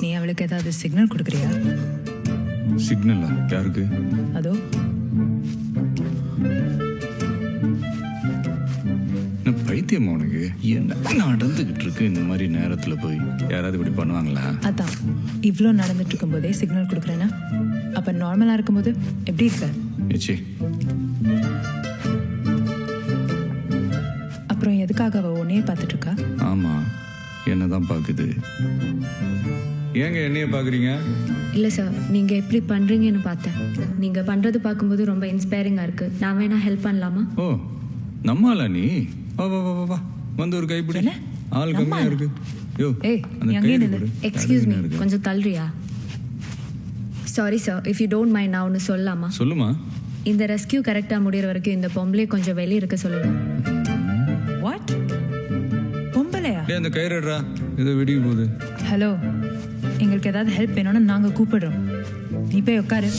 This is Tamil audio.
நீ அவளுக்கு ஏதாவது சிக்னல் கொடுக்குறியா? சிக்னலா? யாருக்கு? அதோ பைத்தியம் உனக்கு என்ன நடந்துகிட்டு இருக்கு இந்த மாதிரி நேரத்துல போய் யாராவது இப்படி பண்ணுவாங்களா? அதான் இவ்வளோ நடந்துட்டு இருக்கும்போதே சிக்னல் கொடுக்குறேன்னா அப்ப நார்மலா இருக்கும்போது எப்படி இருக்க? ஏச்சி, அப்புறம் எதுக்காக அவ உன்னையே பார்த்துட்டு இருக்கா? ஆமா, என்னதான் பாக்குது. ஏங்க என்னைய பாக்குறீங்க? இல்லை சார், நீங்கள் எப்படி பண்ணுறீங்கன்னு பார்த்தேன். நீங்கள் பண்ணுறது பார்க்கும்போது ரொம்ப இன்ஸ்பைரிங்காக இருக்குது. நான் வேணா ஹெல்ப் பண்ணலாமா? ஓ, நம்மளா நீ? வா வா வா வா, வந்து ஒரு கைப்பிடி. ஆள் கம்மியா இருக்கு. யோ, அந்த கையில கொடு. எக்ஸ்கியூஸ் மீ, கொஞ்சம் தள்ளுறியா? Sorry sir, if you don't mind, நான் ஒன்று சொல்லலாமா? சொல்லுமா. இந்த ரெஸ்கியூ கரெக்டாக முடிகிற வரைக்கும் இந்த பொம்பளையை கொஞ்சம் வெளியே இருக்க சொல்லுங்க. வாட்? பொம்பளையா? டேய், அந்த கயிறுடா, ஏதோ வெடிக்க போகுது. ஹலோ, எங்களுக்கு ஏதாவது ஹெல்ப் வேணும்னு நாங்கள் கூப்பிடுறோம். நீ போய் உட்காரு.